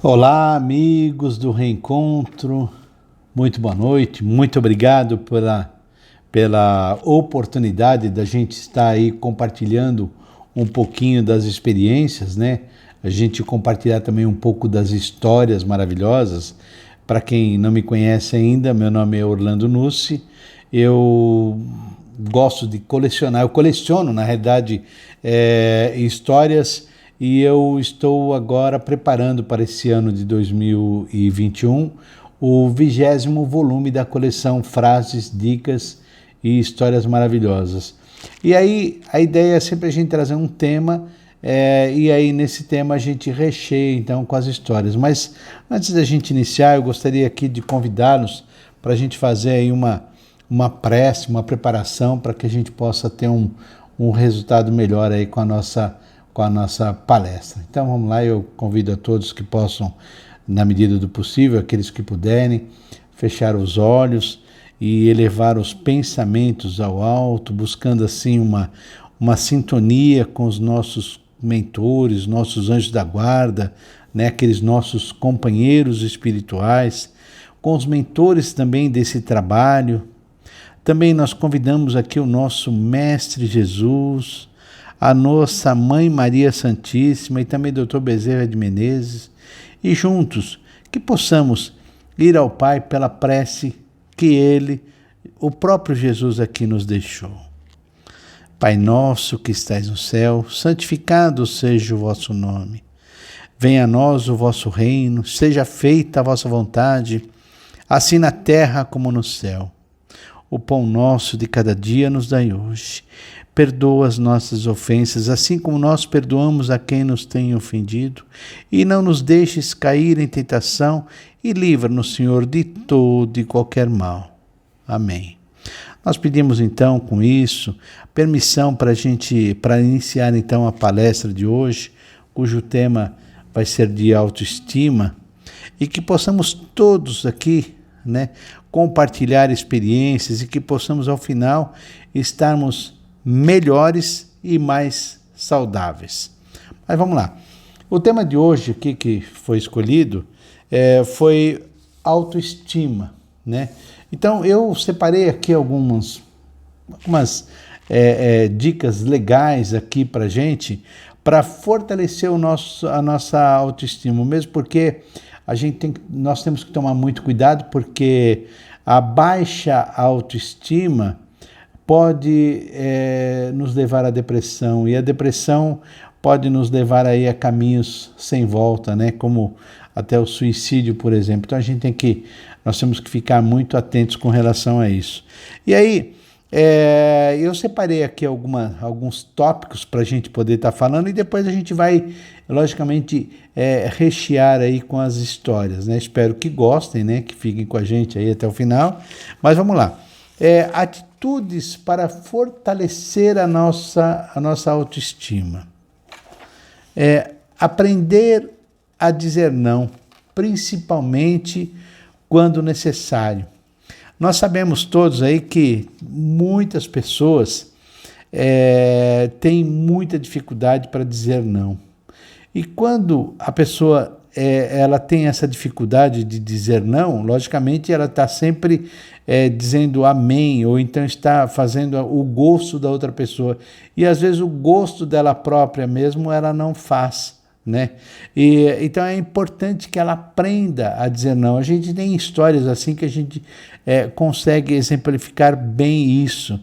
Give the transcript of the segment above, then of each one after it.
Olá, amigos do Reencontro, muito boa noite, muito obrigado pela oportunidade da gente estar aí compartilhando um pouquinho das experiências, né? A gente compartilhar também um pouco das histórias maravilhosas. Para quem não me conhece ainda, meu nome é Orlando Nussi, eu gosto de colecionar, eu coleciono na realidade histórias. E eu estou agora preparando para esse ano de 2021 o 20º volume da coleção Frases, Dicas e Histórias Maravilhosas. E aí a ideia é sempre a gente trazer um tema e aí nesse tema a gente recheia então com as histórias. Mas antes da gente iniciar, eu gostaria aqui de convidá-los para a gente fazer aí uma prece, uma preparação para que a gente possa ter um resultado melhor aí com a nossa palestra. Então vamos lá, eu convido a todos que possam, na medida do possível, aqueles que puderem, fechar os olhos e elevar os pensamentos ao alto, buscando assim uma sintonia com os nossos mentores, nossos anjos da guarda, né, aqueles nossos companheiros espirituais, com os mentores também desse trabalho. Também nós convidamos aqui o nosso Mestre Jesus, a nossa Mãe Maria Santíssima e também Dr. Bezerra de Menezes, e juntos que possamos ir ao Pai pela prece que Ele, o próprio Jesus aqui nos deixou. Pai nosso que estais no céu, santificado seja o vosso nome. Venha a nós o vosso reino, seja feita a vossa vontade, assim na terra como no céu. O pão nosso de cada dia nos dai hoje. Perdoa as nossas ofensas, assim como nós perdoamos a quem nos tem ofendido. E não nos deixes cair em tentação e livra-nos, Senhor, de todo e qualquer mal. Amém. Nós pedimos então, com isso, permissão para iniciar então a palestra de hoje, cujo tema vai ser de autoestima, e que possamos todos aqui, né, compartilhar experiências e que possamos ao final estarmos melhores e mais saudáveis. Mas vamos lá. O tema de hoje aqui que foi escolhido foi autoestima, né? Então eu separei aqui algumas dicas legais aqui para gente, para fortalecer a nossa autoestima, mesmo porque nós temos que tomar muito cuidado, porque a baixa autoestima pode nos levar à depressão, e a depressão pode nos levar aí a caminhos sem volta, né? Como até o suicídio, por exemplo. Então nós temos que ficar muito atentos com relação a isso. E aí, eu separei aqui alguns tópicos para a gente poder estar falando, e depois a gente vai, logicamente, rechear aí com as histórias, né? Espero que gostem, né? Que fiquem com a gente aí até o final. Mas vamos lá. Atitudes para fortalecer a nossa autoestima. Aprender a dizer não, principalmente quando necessário. Nós sabemos todos aí que muitas pessoas têm muita dificuldade para dizer não. E quando a pessoa ela tem essa dificuldade de dizer não, logicamente ela está sempre dizendo amém, ou então está fazendo o gosto da outra pessoa. E às vezes o gosto dela própria mesmo ela não faz, né? Então é importante que ela aprenda a dizer não. A gente tem histórias assim que a gente consegue exemplificar bem isso.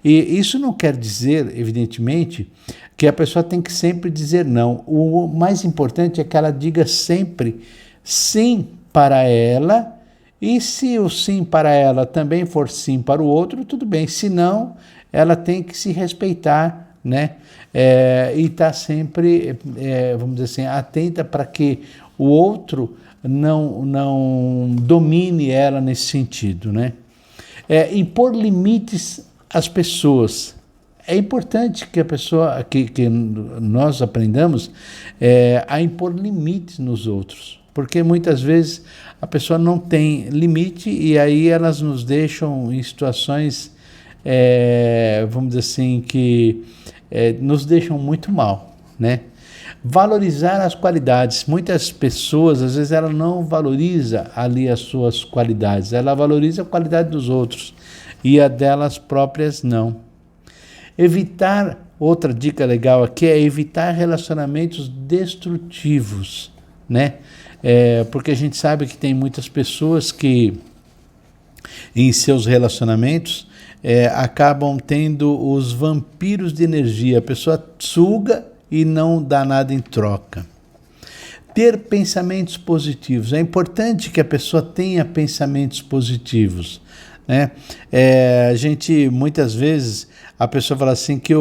E isso não quer dizer, evidentemente, que a pessoa tem que sempre dizer não. O mais importante é que ela diga sempre sim para ela, e se o sim para ela também for sim para o outro, tudo bem. Se não, ela tem que se respeitar, né? E estar sempre, vamos dizer assim, atenta para que o outro não domine ela nesse sentido, né? Impor limites às pessoas. É importante que que nós aprendamos a impor limites nos outros, porque muitas vezes a pessoa não tem limite e aí elas nos deixam em situações, vamos dizer assim, que nos deixam muito mal, né? Valorizar as qualidades. Muitas pessoas, às vezes, ela não valoriza ali as suas qualidades, ela valoriza a qualidade dos outros e a delas próprias não. Evitar, outra dica legal aqui é evitar relacionamentos destrutivos, né? Porque a gente sabe que tem muitas pessoas que em seus relacionamentos acabam tendo os vampiros de energia. A pessoa suga e não dá nada em troca. Ter pensamentos positivos. É importante que a pessoa tenha pensamentos positivos, né? A gente, muitas vezes, a pessoa fala assim que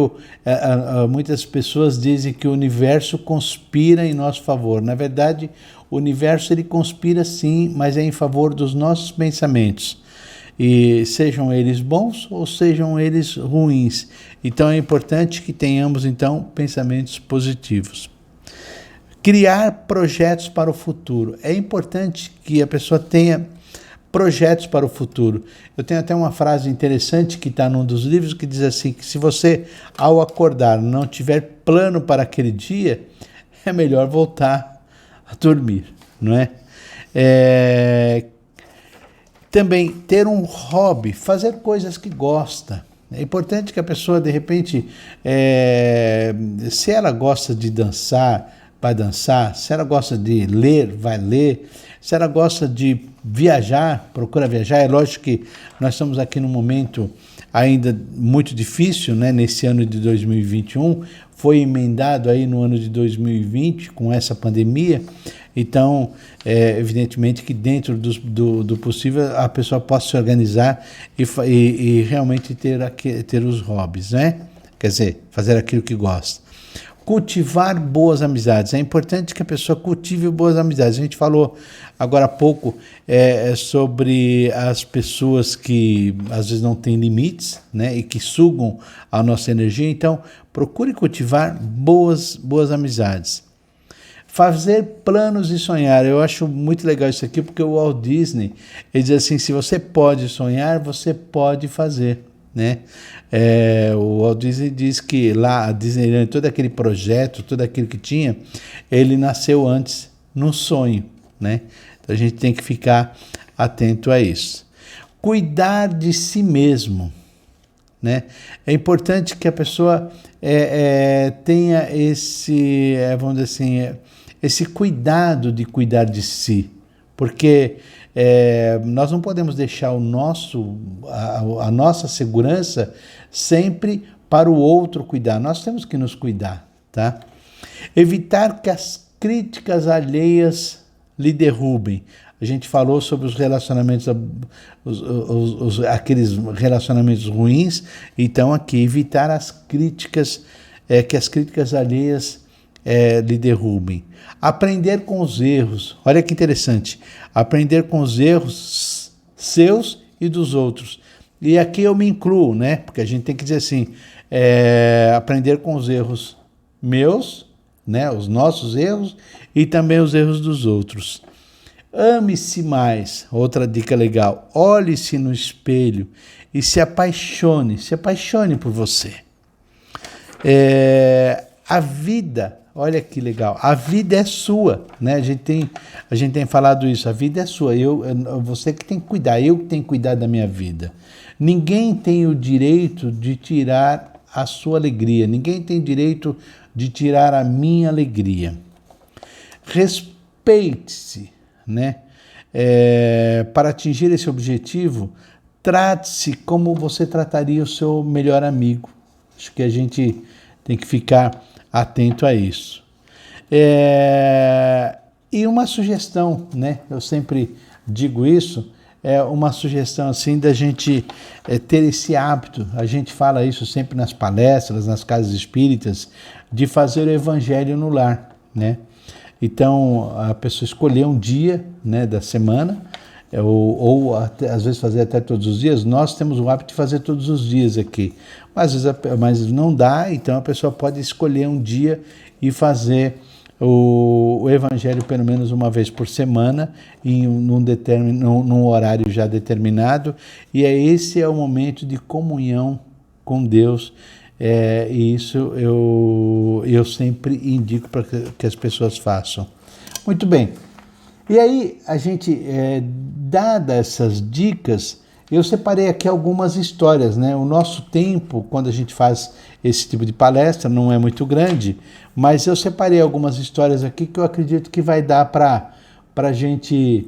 muitas pessoas dizem que o universo conspira em nosso favor. Na verdade, o universo ele conspira sim, mas é em favor dos nossos pensamentos. E sejam eles bons ou sejam eles ruins. Então é importante que tenhamos então pensamentos positivos. Criar projetos para o futuro. É importante que a pessoa tenha projetos para o futuro. Eu tenho até uma frase interessante que está num dos livros que diz assim, que se você ao acordar não tiver plano para aquele dia, é melhor voltar a dormir, não é? Também ter um hobby, fazer coisas que gosta. É importante que a pessoa, de repente, se ela gosta de dançar, vai dançar. Se ela gosta de ler, vai ler. Se ela gosta de viajar, procura viajar. É lógico que nós estamos aqui num momento ainda muito difícil, né? Nesse ano de 2021, foi emendado aí no ano de 2020 com essa pandemia. Então, evidentemente que dentro do possível a pessoa possa se organizar e realmente ter os hobbies, né? Quer dizer, fazer aquilo que gosta. Cultivar boas amizades. É importante que a pessoa cultive boas amizades. A gente falou agora há pouco sobre as pessoas que às vezes não têm limites, né, e que sugam a nossa energia. Então, procure cultivar boas amizades. Fazer planos e sonhar. Eu acho muito legal isso aqui, porque o Walt Disney, ele diz assim, se você pode sonhar, você pode fazer, né? O Walt Disney diz que lá a Disneyland, todo aquele projeto, tudo aquilo que tinha, ele nasceu antes num sonho, né? Então a gente tem que ficar atento a isso. Cuidar de si mesmo, né? É importante que a pessoa tenha esse, vamos dizer assim, esse cuidado de cuidar de si, porque nós não podemos deixar a nossa segurança sempre para o outro cuidar. Nós temos que nos cuidar, tá? Evitar que as críticas alheias lhe derrubem. A gente falou sobre os relacionamentos, aqueles relacionamentos ruins. Então aqui, evitar as críticas, que as críticas alheias lhe derrubem. Aprender com os erros. Olha que interessante. Aprender com os erros seus e dos outros. E aqui eu me incluo, né? Porque a gente tem que dizer assim, aprender com os erros meus, né? Os nossos erros e também os erros dos outros. Ame-se mais. Outra dica legal. Olhe-se no espelho e se apaixone por você. A vida, olha que legal, a vida é sua, né? A gente tem falado isso, a vida é sua, você que tem que cuidar, eu que tenho que cuidar da minha vida. Ninguém tem o direito de tirar a sua alegria, ninguém tem direito de tirar a minha alegria. Respeite-se, né? Para atingir esse objetivo, trate-se como você trataria o seu melhor amigo. Acho que a gente tem que ficar atento a isso. E uma sugestão, né? Eu sempre digo isso, uma sugestão assim da gente ter esse hábito. A gente fala isso sempre nas palestras, nas casas espíritas, de fazer o evangelho no lar, né? Então, a pessoa escolher um dia, né, da semana, ou até, às vezes fazer até todos os dias. Nós temos o hábito de fazer todos os dias aqui, mas às vezes mas não dá, então a pessoa pode escolher um dia e fazer o evangelho pelo menos uma vez por semana, num horário já determinado, e esse é o momento de comunhão com Deus, E isso eu sempre indico para que as pessoas façam. Muito bem. E aí, a gente, dada essas dicas, eu separei aqui algumas histórias, né? O nosso tempo, quando a gente faz esse tipo de palestra, não é muito grande, mas eu separei algumas histórias aqui que eu acredito que vai dar para a gente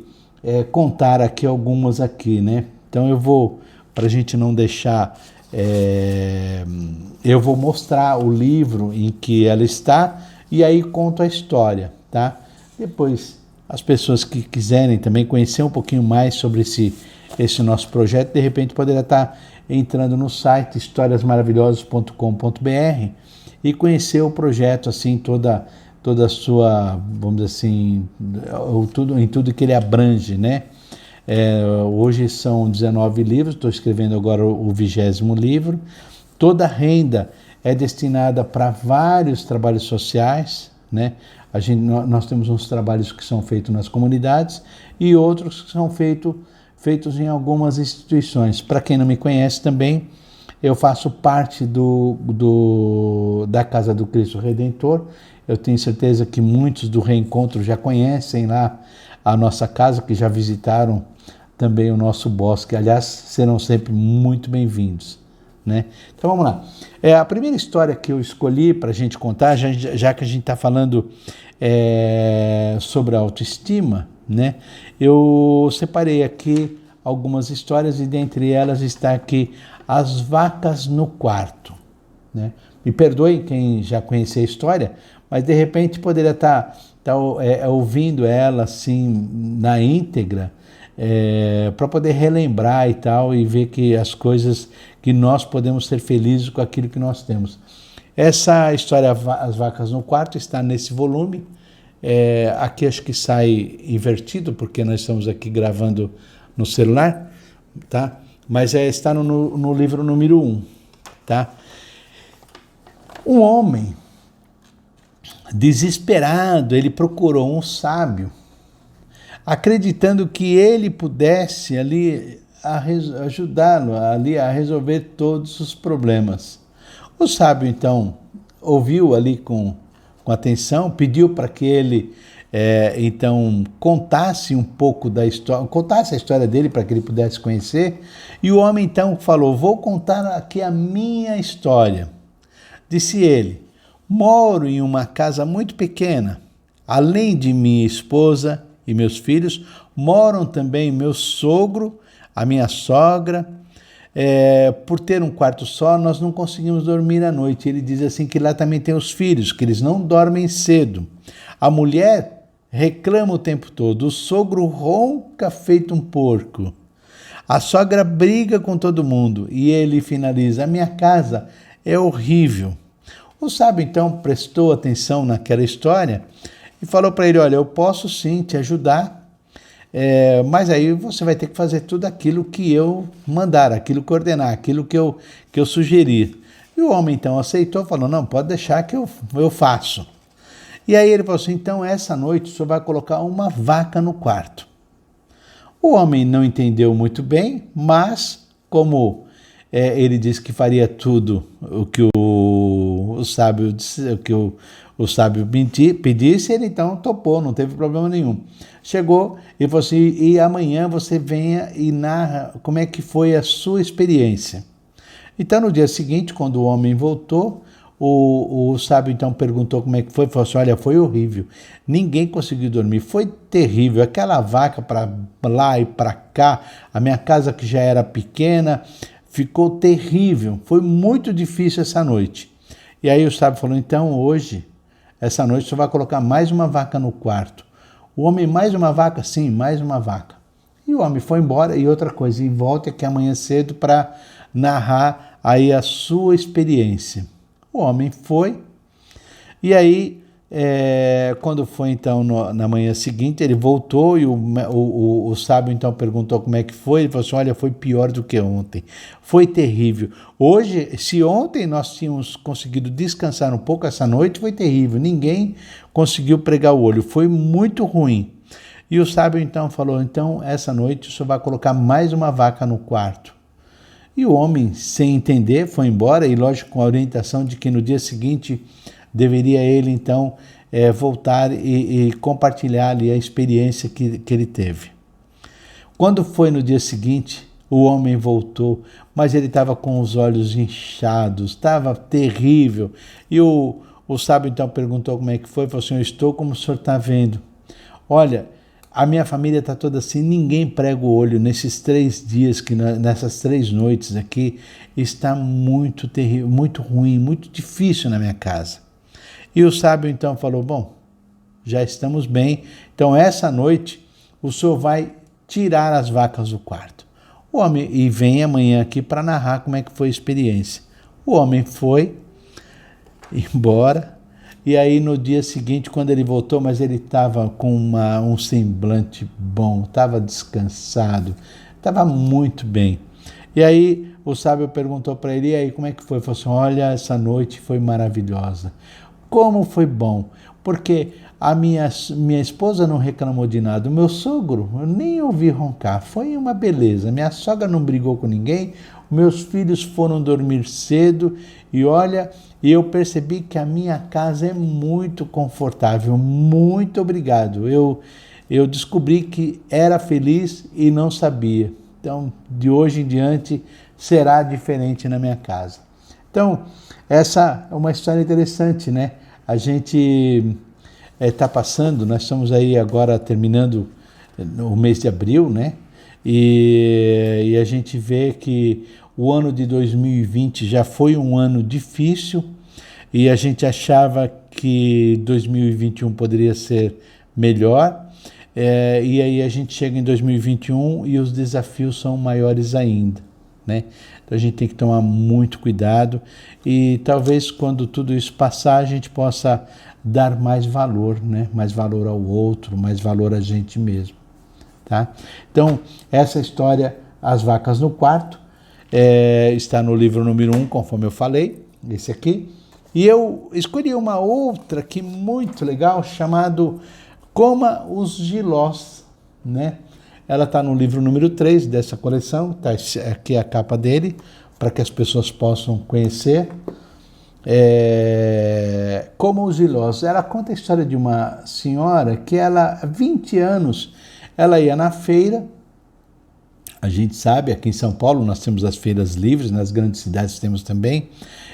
contar aqui algumas aqui, né? Então eu vou, para a gente não deixar, eu vou mostrar o livro em que ela está e aí conto a história, tá? Depois, as pessoas que quiserem também conhecer um pouquinho mais sobre esse nosso projeto, de repente poderá estar entrando no site historiasmaravilhosas.com.br e conhecer o projeto, assim, toda a sua, vamos dizer assim, em tudo que ele abrange, né? Hoje são 19 livros, estou escrevendo agora o 20º livro. Toda a renda é destinada para vários trabalhos sociais, né? Nós temos uns trabalhos que são feitos nas comunidades e outros que são feitos em algumas instituições. Para quem não me conhece também, eu faço parte da Casa do Cristo Redentor. Eu tenho certeza que muitos do Reencontro já conhecem lá a nossa casa, que já visitaram também o nosso bosque. Aliás, serão sempre muito bem-vindos, né? Então vamos lá. A primeira história que eu escolhi para a gente contar, já que a gente está falando sobre a autoestima, né? Eu separei aqui algumas histórias e dentre elas está aqui As Vacas no Quarto, né? Me perdoe quem já conhecia a história, mas de repente poderia estar ouvindo ela assim na íntegra, para poder relembrar e tal, e ver que as coisas, que nós podemos ser felizes com aquilo que nós temos. Essa história, As Vacas no Quarto, está nesse volume. Aqui acho que sai invertido, porque nós estamos aqui gravando no celular, tá? Mas está no livro número 1, tá? Um homem desesperado, ele procurou um sábio, acreditando que ele pudesse ali ajudá-lo ali a resolver todos os problemas. O sábio então ouviu ali com atenção, pediu para que ele então contasse um pouco da história, contasse a história dele para que ele pudesse conhecer. E o homem então falou: vou contar aqui a minha história. Disse ele: moro em uma casa muito pequena. Além de minha esposa e meus filhos, moram também meu sogro, a minha sogra. Por ter um quarto só, nós não conseguimos dormir à noite. Ele diz assim que lá também tem os filhos, que eles não dormem cedo. A mulher reclama o tempo todo. O sogro ronca feito um porco. A sogra briga com todo mundo. E ele finaliza: a minha casa é horrível. O sábio então prestou atenção naquela história e falou para ele: olha, eu posso sim te ajudar, mas aí você vai ter que fazer tudo aquilo que eu mandar, aquilo que eu ordenar, aquilo que eu sugerir. E o homem então aceitou, falou: não, pode deixar que eu faço. E aí ele falou assim: então essa noite o senhor vai colocar uma vaca no quarto. O homem não entendeu muito bem, mas como ele disse que faria tudo o que o sábio disse, o que o sábio pedisse, ele então topou, não teve problema nenhum. Chegou e falou assim: e amanhã você venha e narra como é que foi a sua experiência. Então no dia seguinte, quando o homem voltou, o sábio então perguntou como é que foi. Falou assim: olha, foi horrível, ninguém conseguiu dormir, foi terrível, aquela vaca para lá e para cá, a minha casa que já era pequena, ficou terrível, foi muito difícil essa noite. E aí o sábio falou: então hoje, essa noite, você vai colocar mais uma vaca no quarto. O homem: mais uma vaca? Sim, mais uma vaca. E o homem foi embora. E outra coisa, e volte aqui amanhã cedo para narrar aí a sua experiência. O homem foi, e aí, quando foi então na manhã seguinte, ele voltou e o sábio então perguntou como é que foi. Ele falou assim: olha, foi pior do que ontem, foi terrível. Hoje, se ontem nós tínhamos conseguido descansar um pouco, essa noite foi terrível, ninguém conseguiu pregar o olho, foi muito ruim. E o sábio então falou: então essa noite o senhor vai colocar mais uma vaca no quarto. E o homem, sem entender, foi embora, e lógico, com a orientação de que no dia seguinte deveria ele, então, voltar e compartilhar ali a experiência que ele teve. Quando foi no dia seguinte, o homem voltou, mas ele estava com os olhos inchados, estava terrível. E o sábio então perguntou como é que foi, falou assim, eu estou como o senhor está vendo. Olha, a minha família está toda assim, ninguém prega o olho nesses 3 dias, nessas 3 noites aqui, está muito terrível, muito ruim, muito difícil na minha casa. E o sábio então falou, bom, já estamos bem, então essa noite o senhor vai tirar as vacas do quarto. O homem, e vem amanhã aqui para narrar como é que foi a experiência. O homem foi embora, e aí no dia seguinte, quando ele voltou, mas ele estava com um semblante bom, estava descansado, estava muito bem. E aí o sábio perguntou para ele, e aí como é que foi? Ele falou assim, olha, essa noite foi maravilhosa. Como foi bom, porque a minha esposa não reclamou de nada, o meu sogro, eu nem ouvi roncar, foi uma beleza. Minha sogra não brigou com ninguém, meus filhos foram dormir cedo e olha, eu percebi que a minha casa é muito confortável, muito obrigado. Eu descobri que era feliz e não sabia. Então, de hoje em diante, será diferente na minha casa. Então, essa é uma história interessante, né? A gente está passando, nós estamos aí agora terminando o mês de abril, né? E a gente vê que o ano de 2020 já foi um ano difícil e a gente achava que 2021 poderia ser melhor. E aí a gente chega em 2021 e os desafios são maiores ainda, né? Então a gente tem que tomar muito cuidado e talvez quando tudo isso passar a gente possa dar mais valor, né? Mais valor ao outro, mais valor a gente mesmo, tá? Então essa história, As Vacas no Quarto, está no livro número 1, conforme eu falei, esse aqui. E eu escolhi uma outra aqui muito legal, chamado Coma os Gilós, né? Ela está no livro número 3 dessa coleção, tá aqui a capa dele, para que as pessoas possam conhecer. Como os Gilós. Ela conta a história de uma senhora que ela, há 20 anos, ela ia na feira. A gente sabe, aqui em São Paulo nós temos as feiras livres, nas grandes cidades temos também.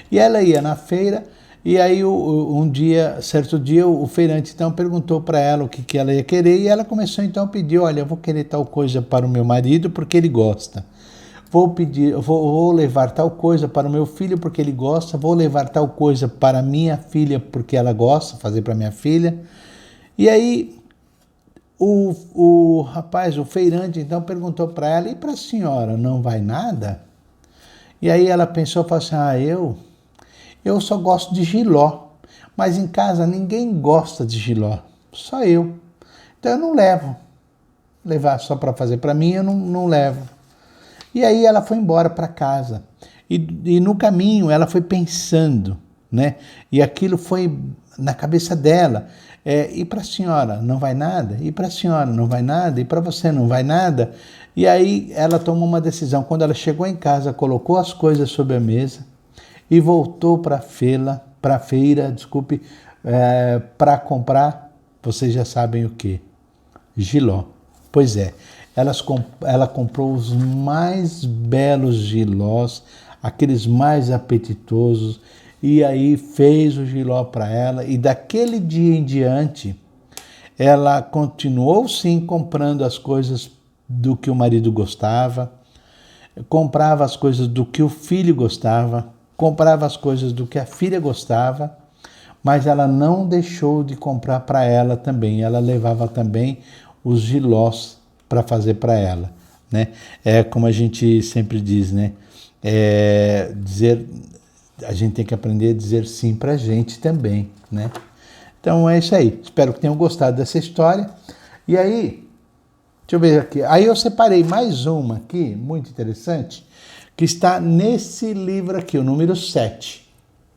E ela ia na feira, e aí certo dia, o feirante então perguntou para ela o que ela ia querer, e ela começou então a pedir, olha, eu vou querer tal coisa para o meu marido porque ele gosta. Vou levar tal coisa para o meu filho porque ele gosta, vou levar tal coisa para minha filha porque ela gosta, fazer para minha filha. E aí o rapaz, o feirante, então perguntou para ela, e para a senhora, não vai nada? E aí ela pensou, falou assim, eu só gosto de jiló, mas em casa ninguém gosta de jiló, só eu. Então eu não levo. Levar só para fazer para mim, eu não levo. E aí ela foi embora para casa. E no caminho ela foi pensando, né? E aquilo foi na cabeça dela. E para a senhora não vai nada? E para a senhora não vai nada? E para você não vai nada? E aí ela tomou uma decisão. Quando ela chegou em casa, colocou as coisas sobre a mesa e voltou para a feira, para comprar, vocês já sabem o que? Jiló. Pois é, ela comprou os mais belos jilós, aqueles mais apetitosos, e aí fez o jiló para ela, e daquele dia em diante, ela continuou sim comprando as coisas do que o marido gostava, comprava as coisas do que o filho gostava, comprava as coisas do que a filha gostava, mas ela não deixou de comprar para ela também. Ela levava também os jilós para fazer para ela, né? Como a gente sempre diz, né? A gente tem que aprender a dizer sim para a gente também, né? Então é isso aí. Espero que tenham gostado dessa história. E aí, deixa eu ver aqui. Aí eu separei mais uma aqui, muito interessante, que está nesse livro aqui, o número 7,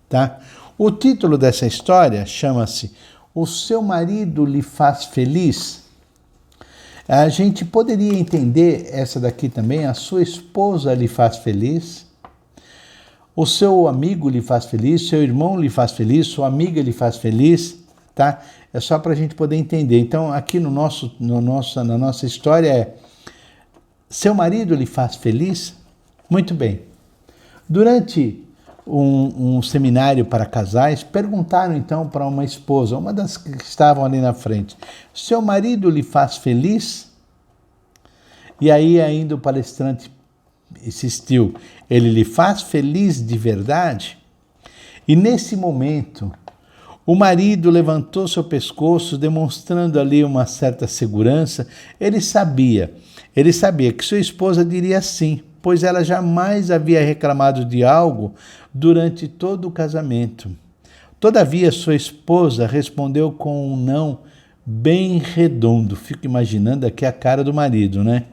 tá? O título dessa história chama-se O Seu Marido Lhe Faz Feliz? A gente poderia entender essa daqui também: a sua esposa lhe faz feliz, o seu amigo lhe faz feliz, seu irmão lhe faz feliz, sua amiga lhe faz feliz, tá? É só para a gente poder entender. Então, aqui na nossa história é: seu marido lhe faz feliz? Muito bem. Durante um seminário para casais, perguntaram então para uma esposa, uma das que estavam ali na frente: seu marido lhe faz feliz? E aí ainda o palestrante insistiu: ele lhe faz feliz de verdade? E nesse momento, o marido levantou seu pescoço, demonstrando ali uma certa segurança. Ele sabia que sua esposa diria sim, pois ela jamais havia reclamado de algo durante todo o casamento. Todavia, sua esposa respondeu com um não bem redondo. Fico imaginando aqui a cara do marido, né?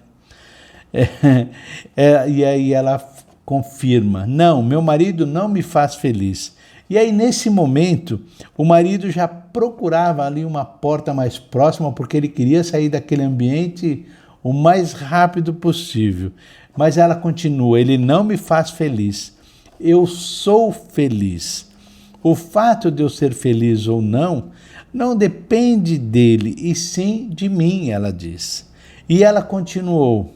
E aí ela confirma: não, meu marido não me faz feliz. E aí, nesse momento, o marido já procurava ali uma porta mais próxima, porque ele queria sair daquele ambiente o mais rápido possível. Mas ela continua: ele não me faz feliz, eu sou feliz. O fato de eu ser feliz ou não depende dele, e sim de mim, ela diz. E ela continuou: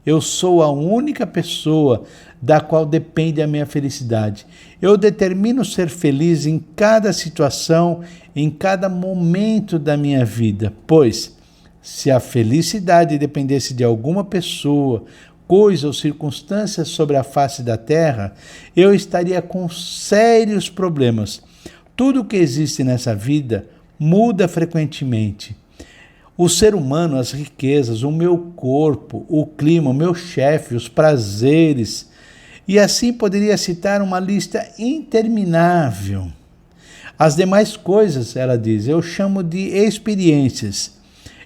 eu sou a única pessoa da qual depende a minha felicidade. Eu determino ser feliz em cada situação, em cada momento da minha vida, pois se a felicidade dependesse de alguma pessoa, coisa ou circunstâncias sobre a face da terra, eu estaria com sérios problemas. Tudo que existe nessa vida muda frequentemente. O ser humano, as riquezas, o meu corpo, o clima, o meu chefe, os prazeres, e assim poderia citar uma lista interminável. As demais coisas, ela diz, eu chamo de experiências.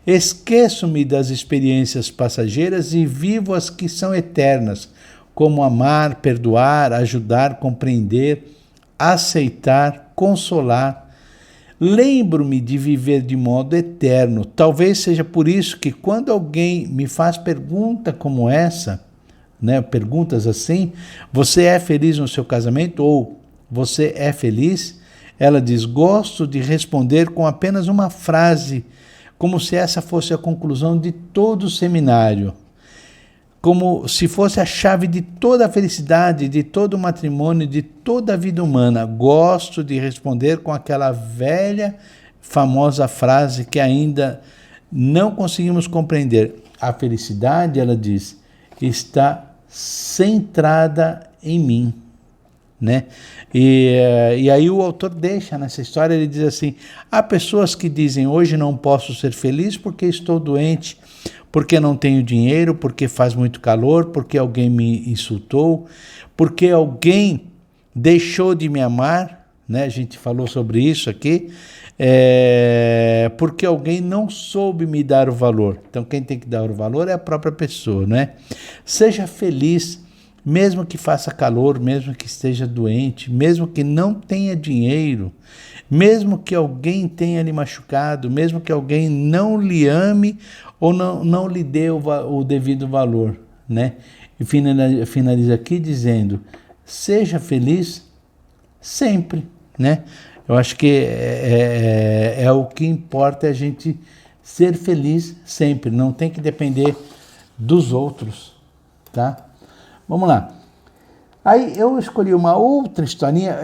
Esqueço-me das experiências passageiras e vivo as que são eternas, como amar, perdoar, ajudar, compreender, aceitar, consolar. Lembro-me de viver de modo eterno. Talvez seja por isso que quando alguém me faz pergunta como essa, perguntas assim: você é feliz no seu casamento? Ou você é feliz? Ela diz: gosto de responder com apenas uma frase, como se essa fosse a conclusão de todo o seminário, como se fosse a chave de toda a felicidade, de todo o matrimônio, de toda a vida humana. Gosto de responder com aquela velha, famosa frase que ainda não conseguimos compreender. A felicidade, ela diz, está centrada em mim, né? E aí o autor deixa nessa história, ele diz assim: há pessoas que dizem, hoje não posso ser feliz porque estou doente, porque não tenho dinheiro, porque faz muito calor, porque alguém me insultou, porque alguém deixou de me amar, né? A gente falou sobre isso aqui, porque alguém não soube me dar o valor. Então quem tem que dar o valor é a própria pessoa, né? Seja feliz, mesmo que faça calor, mesmo que esteja doente, mesmo que não tenha dinheiro, mesmo que alguém tenha lhe machucado, mesmo que alguém não lhe ame ou não lhe dê o devido valor, né? E finaliza aqui dizendo: seja feliz sempre, né? Eu acho que é o que importa, é a gente ser feliz sempre, não tem que depender dos outros, tá? Vamos lá. Aí eu escolhi uma outra historinha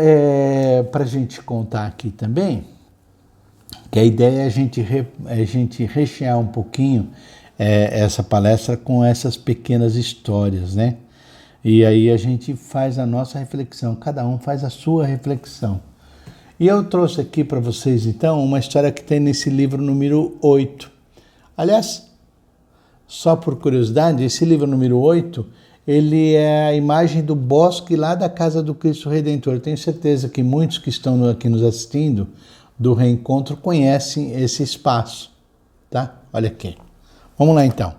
para a gente contar aqui também, que a ideia é a gente rechear um pouquinho essa palestra com essas pequenas histórias, né? E aí a gente faz a nossa reflexão, cada um faz a sua reflexão. E eu trouxe aqui para vocês, então, uma história que tem nesse livro número 8. Aliás, só por curiosidade, esse livro número 8, ele é a imagem do bosque lá da casa do Cristo Redentor. Eu tenho certeza que muitos que estão aqui nos assistindo do Reencontro conhecem esse espaço, tá? Olha aqui. Vamos lá, então.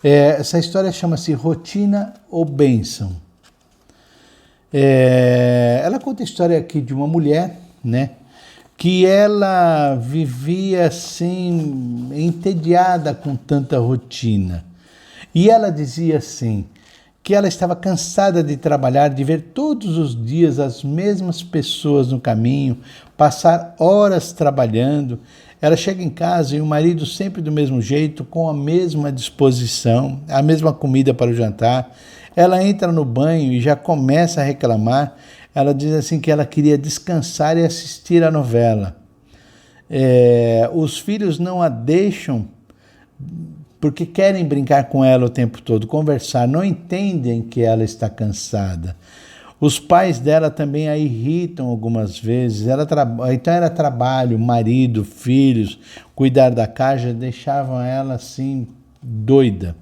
Essa história chama-se Rotina ou Bênção. Ela conta a história aqui de uma mulher, né, que ela vivia assim, entediada com tanta rotina. E ela dizia assim, que ela estava cansada de trabalhar, de ver todos os dias as mesmas pessoas no caminho, passar horas trabalhando. Ela chega em casa e o marido sempre do mesmo jeito, com a mesma disposição, a mesma comida para o jantar. Ela entra no banho e já começa a reclamar. Ela diz assim que ela queria descansar e assistir a novela. Os filhos não a deixam porque querem brincar com ela o tempo todo, conversar, não entendem que ela está cansada. Os pais dela também a irritam algumas vezes. Então era trabalho, marido, filhos, cuidar da casa, deixavam ela assim doida.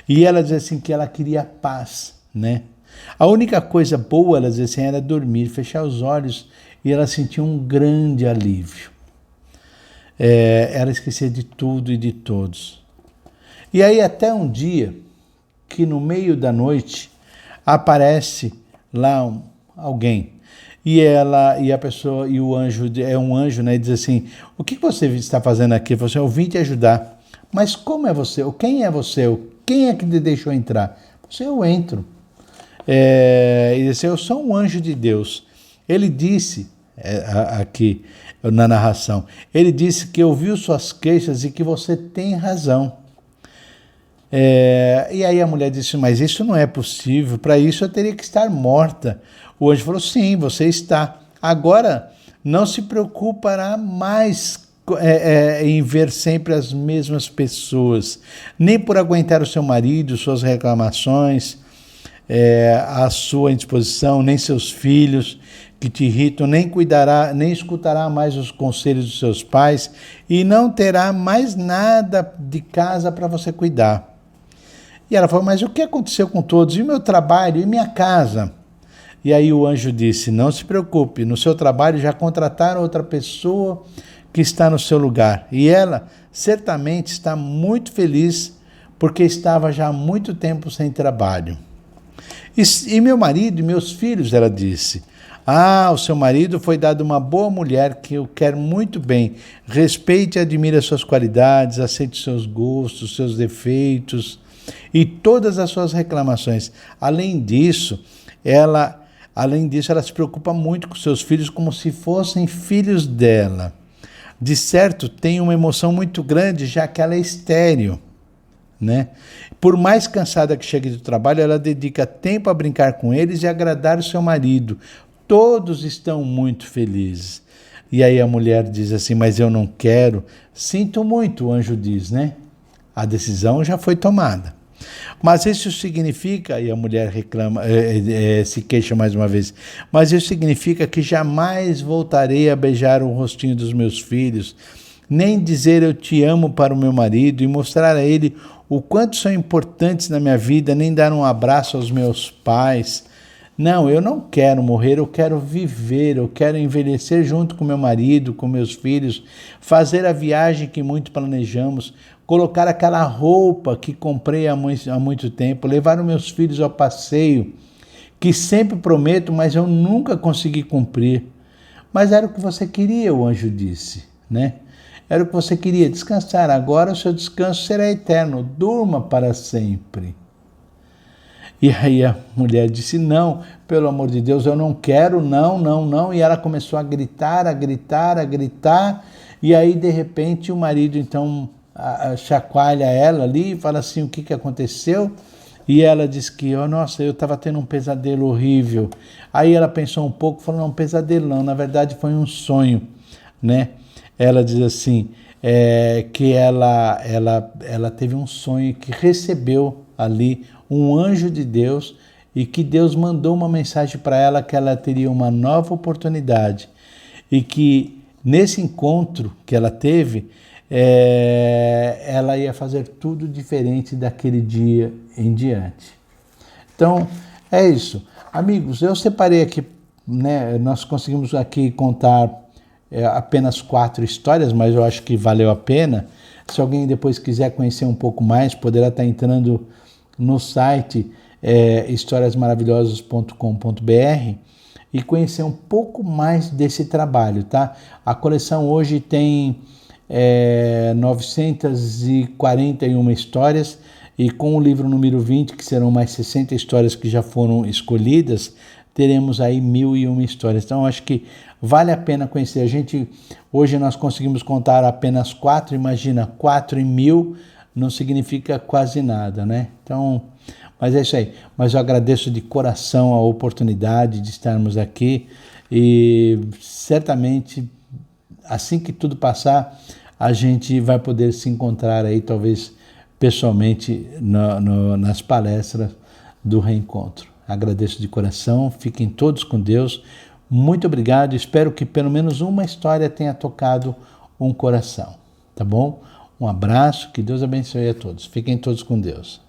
E ela dizia assim que ela queria paz, né? A única coisa boa, ela dizia assim, era dormir, fechar os olhos, e ela sentia um grande alívio. Ela esquecia de tudo e de todos. E aí até um dia, que no meio da noite, aparece lá alguém, e a pessoa, e o anjo, é um anjo, né, e diz assim, o que você está fazendo aqui? Ele falou assim, eu vim te ajudar. Mas como é você? Quem é você? Quem é que te deixou entrar? Eu entro. Ele disse, eu sou um anjo de Deus. Ele disse, aqui na narração, ele disse que ouviu suas queixas e que você tem razão. E aí a mulher disse, mas isso não é possível, para isso eu teria que estar morta. O anjo falou, sim, você está. Agora não se preocupará mais em ver sempre as mesmas pessoas, nem por aguentar o seu marido, suas reclamações, a sua indisposição, nem seus filhos que te irritam, nem escutará mais os conselhos dos seus pais e não terá mais nada de casa para você cuidar. E ela falou, mas o que aconteceu com todos? E o meu trabalho? E minha casa? E aí o anjo disse, não se preocupe, no seu trabalho já contrataram outra pessoa que está no seu lugar. E ela certamente está muito feliz porque estava já há muito tempo sem trabalho. E meu marido e meus filhos, ela disse, o seu marido foi dado uma boa mulher que eu quero muito bem. Respeite e admire as suas qualidades, aceite seus gostos, seus defeitos e todas as suas reclamações. Além disso, ela se preocupa muito com seus filhos como se fossem filhos dela. De certo, tem uma emoção muito grande, já que ela é estéril, né? Por mais cansada que chegue do trabalho, ela dedica tempo a brincar com eles e agradar o seu marido. Todos estão muito felizes. E aí a mulher diz assim, mas eu não quero. Sinto muito, o anjo diz, né? A decisão já foi tomada. Mas isso significa, e a mulher reclama, se queixa mais uma vez, mas isso significa que jamais voltarei a beijar o rostinho dos meus filhos, nem dizer eu te amo para o meu marido e mostrar a ele o quanto são importantes na minha vida, nem dar um abraço aos meus pais. Não, eu não quero morrer, eu quero viver, eu quero envelhecer junto com meu marido, com meus filhos, fazer a viagem que muito planejamos, colocar aquela roupa que comprei há muito tempo, levar os meus filhos ao passeio, que sempre prometo, mas eu nunca consegui cumprir. Mas era o que você queria, o anjo disse, né? Era o que você queria, descansar. Agora o seu descanso será eterno, durma para sempre. E aí a mulher disse, não, pelo amor de Deus, eu não quero, não, não, não. E ela começou a gritar, a gritar, a gritar. E aí, de repente, o marido, então, chacoalha ela ali e fala assim, o que aconteceu? E ela diz que, nossa, eu estava tendo um pesadelo horrível. Aí ela pensou um pouco, falou, não, pesadelo não, na verdade foi um sonho, né? Ela diz assim, que ela teve um sonho que recebeu ali um anjo de Deus e que Deus mandou uma mensagem para ela que ela teria uma nova oportunidade e que nesse encontro que ela teve, ela ia fazer tudo diferente daquele dia em diante. Então, é isso. Amigos, eu separei aqui, né, nós conseguimos aqui contar apenas 4 histórias, mas eu acho que valeu a pena. Se alguém depois quiser conhecer um pouco mais, poderá estar entrando no site historiasmaravilhosas.com.br e conhecer um pouco mais desse trabalho, tá? A coleção hoje tem 941 histórias, e com o livro número 20, que serão mais 60 histórias que já foram escolhidas, teremos aí 1001 histórias. Então, acho que vale a pena conhecer. Hoje nós conseguimos contar apenas 4, imagina, 4 em 1000 não significa quase nada, né? Então, mas é isso aí. Mas eu agradeço de coração a oportunidade de estarmos aqui, e certamente, assim que tudo passar, a gente vai poder se encontrar aí, talvez pessoalmente, nas palestras do Reencontro. Agradeço de coração, fiquem todos com Deus. Muito obrigado, espero que pelo menos uma história tenha tocado um coração, tá bom? Um abraço, que Deus abençoe a todos. Fiquem todos com Deus.